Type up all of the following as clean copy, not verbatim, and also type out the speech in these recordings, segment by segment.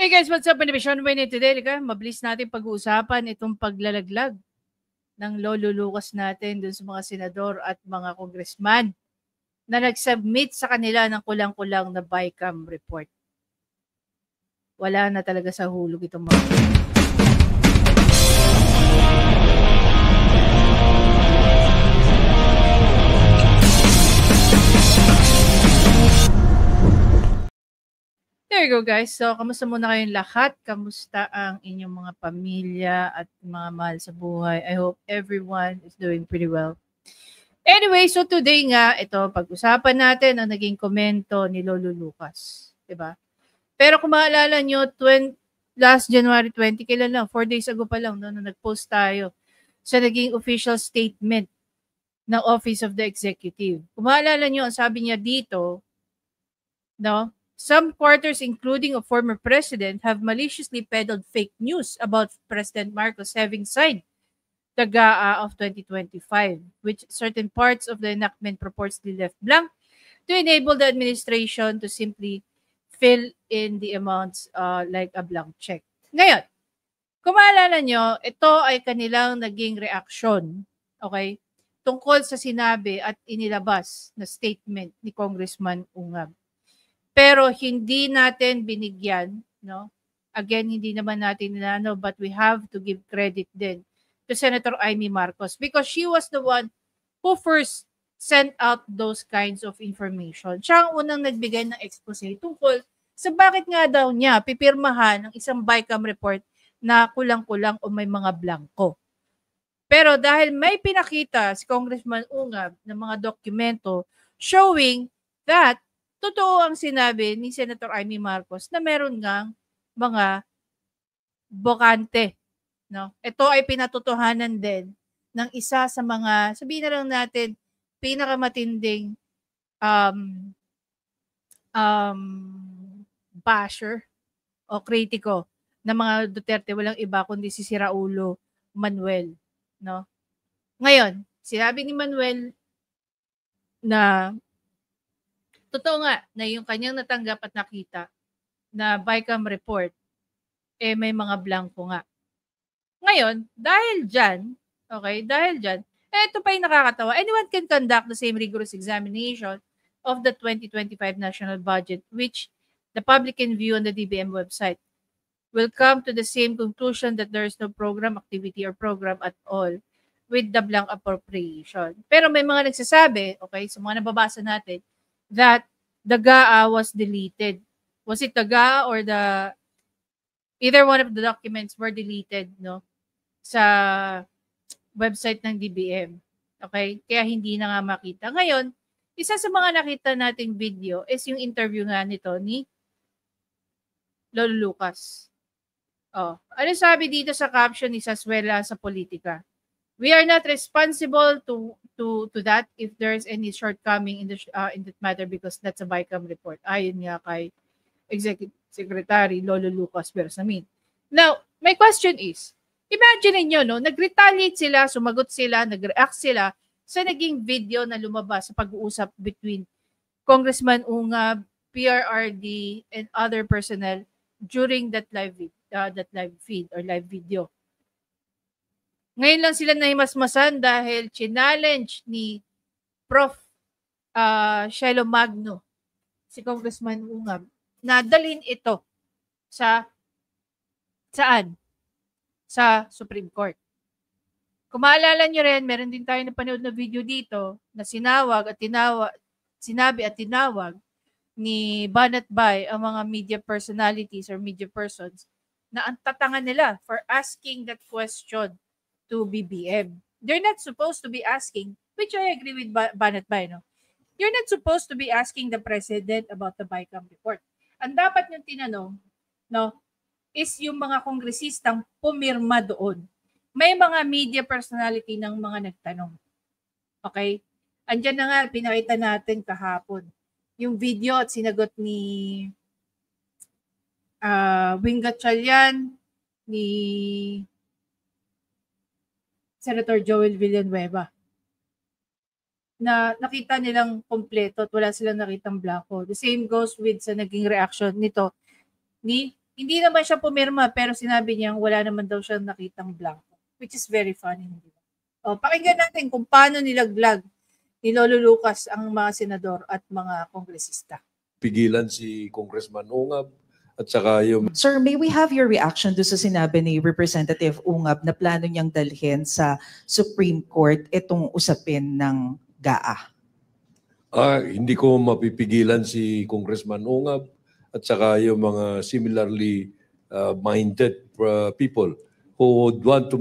Hey guys, what's up? Vision Winnie today. Mabilis natin pag-uusapan itong paglalaglag ng Lolo Lucas natin dun sa mga senador at mga congressman na nag-submit sa kanila ng kulang-kulang na BICAM report. Wala na talaga sa hulog itong mga There you go guys. So, kamusta muna kayong lahat? Kamusta ang inyong mga pamilya at mga mahal sa buhay? I hope everyone is doing pretty well. Anyway, so today nga, ito, pag-usapan natin ang naging komento ni Lolo Lucas. Diba? Pero kung maalala nyo, last January 20, kailan lang, 4 days ago pa lang, no, nag-post tayo sa naging official statement ng Office of the Executive. Kung maalala nyo, ang sabi niya dito, no, some quarters, including a former president, have maliciously peddled fake news about President Marcos having signed the GAA of 2025, which certain parts of the enactment purportedly left blank to enable the administration to simply fill in the amounts like a blank check. Ngayon, kung maalala nyo, ito ay kanilang naging reaksyon, okay, tungkol sa sinabi at inilabas na statement ni Congressman Ungab. Pero hindi natin binigyan, no? Again, hindi naman natin inano, but we have to give credit din to Senator Amy Marcos because she was the one who first sent out those kinds of information. Siya ang unang nagbigay ng expose tungkol sa bakit nga daw niya pipirmahan ang isang BICAM report na kulang-kulang o may mga blanco. Pero dahil may pinakita si Congressman Ungab ng mga dokumento showing that totoo ang sinabi ni Senator Amy Marcos na meron ngang mga bokante. No? Ito ay pinatotohanan din ng isa sa mga, sabihin na lang natin, pinakamatinding basher o kritiko ng mga Duterte. Walang iba kundi si Raulo Manuel. No? Ngayon, sinabi ni Manuel na totoo nga na yung kanyang natanggap at nakita na BICAM report, may mga blanco nga. Ngayon, dahil dyan, ito pa yung nakakatawa. Anyone can conduct the same rigorous examination of the 2025 national budget, which the public can view on the DBM website. Will come to the same conclusion that there is no program, activity, or program at all with the blank appropriation. Pero may mga nagsasabi, sa mga nababasa natin, that the GAA was deleted. Was it the GAA or either one of the documents were deleted, no? Sa website ng DBM. Okay? Kaya hindi na nga makita. Ngayon, isa sa mga nakita nating video is yung interview nga nito ni Lolo Lucas. Ano sabi dito sa caption ni Saswela sa politika? We are not responsible to that if there's any shortcoming in that matter because that's a BICAM report. Ayon nga kay Executive Secretary Lolo Lucas Bersamin. Now, my question is, imagine niyo, no, nag-retaliate sila, sumagot sila, nag-react sila sa naging video na lumabas sa pag-uusap between Congressman Ungab, PRRD, and other personnel during that live feed or live video. Ngayon lang sila nahimasmasan dahil challenge ni Prof. Shelo Magno, si Congressman Ungab, na dalhin ito saan? Sa Supreme Court. Kung maalala nyo rin, meron din tayo napanood na video dito na sinabi at tinawag ni Banat Bay ang mga media personalities or media persons na ang tatangan nila for asking that question to BBM. They're not supposed to be asking, which I agree with Banat Bay, no? You're not supposed to be asking the president about the BICAM report. Ang dapat niyong tinanong, no, is yung mga kongresistang pumirma doon. May mga media personality ng mga nagtanong. Okay? Andyan na nga, pinakita natin kahapon. Yung video at sinagot ni Wing Gatchalian, ni Senator Joel Villanueva, na nakita nilang kompleto at wala silang nakitang blanco. The same goes with sa naging reaction nito ni Hindi naman siya pumirma pero sinabi niyang wala naman daw siyang nakitang blanco, which is very funny. O, pakinggan natin kung paano nilaglag ni Lolo Lucas ang mga senador at mga kongresista. Pigilan si Congressman Ungab at saka yung... Sir, may we have your reaction do sa sinabi ni Representative Ungab na plano niyang dalhin sa Supreme Court itong usapin ng GAA? Hindi ko mapipigilan si Congressman Ungab at saka yung mga similarly minded people who would want to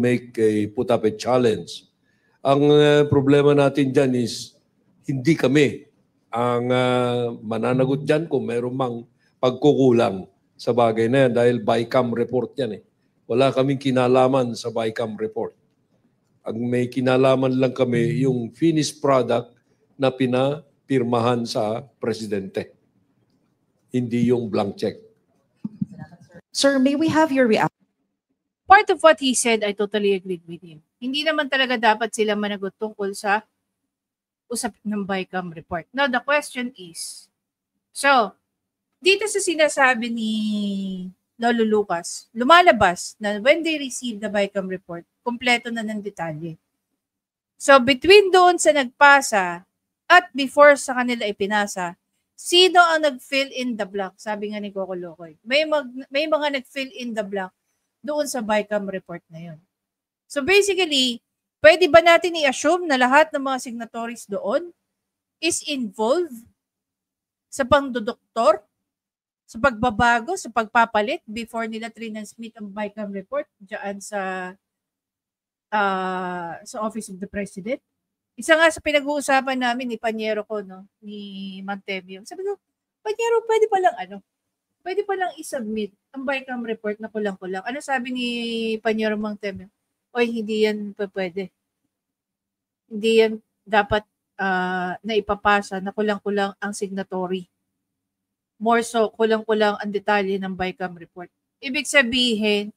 put up a challenge. Ang problema natin dyan is hindi kami ang mananagot dyan kung mayroong mang pagkukulang sa bagay na yan dahil BICAM report yan eh. Wala kaming kinalaman sa BICAM report. Ang may kinalaman lang kami yung finished product na pinapirmahan sa presidente. Hindi yung blank check. Sir, may we have your reaction? Part of what he said, I totally agreed with him. Hindi naman talaga dapat sila managot tungkol sa usapin ng BICAM report. Now, the question is, so, dito sa sinasabi ni Lolo Lucas, lumalabas na when they receive the BICAM report, kompleto na ng detalye. So, between doon sa nagpasa at before sa kanila ipinasa, sino ang nag-fill in the blank? Sabi nga ni Coco Locoy. May mga nag-fill in the blank doon sa BICAM report na yun. So basically, pwede ba natin i-assume na lahat ng mga signatories doon is involved sa pangdodoktor, sa pagbabago, sa pagpapalit before nila transmit ang BICAM report dyan sa Office of the President? Isa nga sa pinag-uusapan namin ni Panyero ko, no, ni Mantemio. Sabi ko, Panyero, pwede pa lang i-submit ang BICAM report na kulang-kulang. Ano sabi ni Panyero Mantemio? Oy, hindi yan pwede. Hindi yan dapat na ipapasa na kulang-kulang ang signatory. More so, kulang-kulang ang detalye ng BICAM report. Ibig sabihin,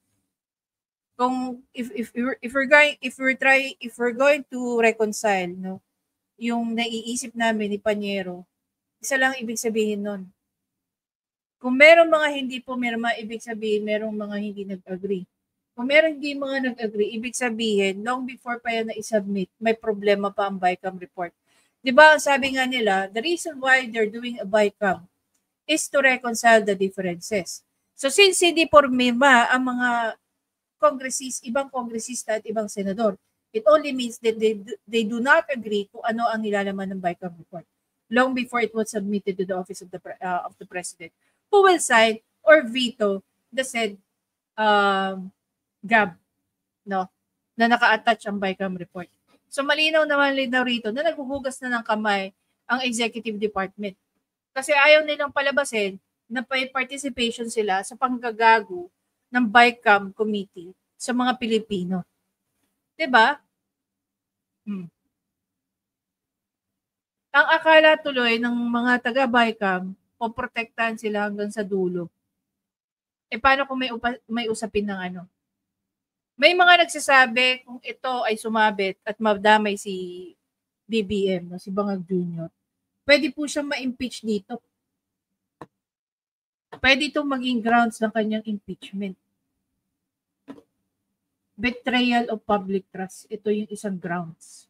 kung if we're going to reconcile, no, yung naiisip namin ni Panyero, isa lang ibig sabihin nun. Kung merong mga hindi pumirma, ibig sabihin merong mga hindi nag-agree. Kung meron hindi mga nag-agree, ibig sabihin, long before pa yan na-submit, may problema pa ang BICAM report. Diba, sabi nga nila, the reason why they're doing a BICAM is to reconcile the differences. So since hindi pumirma ang mga ibang kongresista at ibang senador, it only means that they do not agree kung ano ang nilalaman ng BICAM report long before it was submitted to the Office of the President, who will sign or veto the said GAB, no, na naka-attach ang BICAM report. So malinaw rito na naghuhugas na ng kamay ang Executive Department. Kasi ayaw nilang palabasin na participation sila sa panggagago ng BICAM committee sa mga Pilipino. 'Di ba? Ang akala tuloy ng mga taga-BICAM, poprotektahan sila hanggang sa dulo. Paano kung may usapin ng ano? May mga nagsasabi kung ito ay sumabit at madamay si BBM, no, si Bangag Jr., pwede po siyang ma-impeach dito. Pwede itong maging grounds ng kanyang impeachment. Betrayal of public trust. Ito yung isang grounds.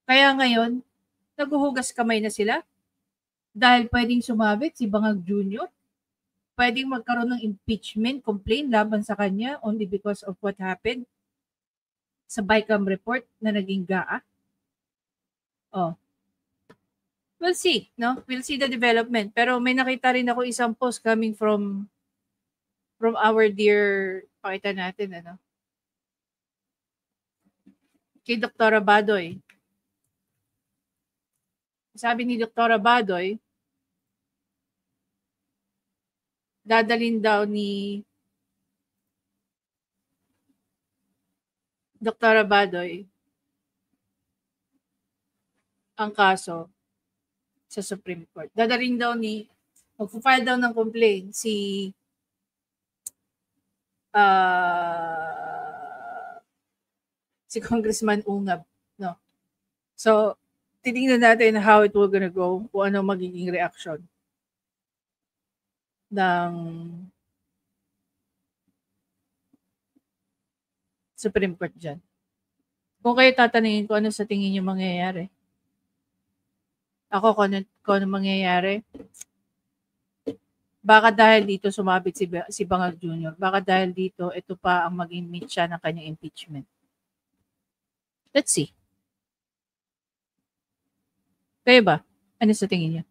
Kaya ngayon, naghuhugas kamay na sila dahil pwedeng sumabit si Bangag Jr., pwedeng magkaroon ng impeachment complaint laban sa kanya only because of what happened sa BICAM report na naging GAA. Oh. We'll see, no? We'll see the development. Pero may nakita rin ako isang post coming from our dear, pakita natin, ano? Kay Dr. Badoy. Sabi ni Dr. Badoy, dadalhin daw ni Dr. Badoy ang kaso sa Supreme Court. Dadalhin daw mag-file daw ng complaint si Congressman Ungab, no? So, titingnan natin how it will gonna go, kung ano magiging reaction ng Supreme Court dyan. Kung kayo tatanungin ko ano sa tingin niyo mangyayari. Ako kung ano mangyayari, baka dahil dito sumabit si Bangag Jr., baka dahil dito ito pa ang maging mitya ng kanyang impeachment. Let's see. Kayo ba? Ano sa tingin niyo?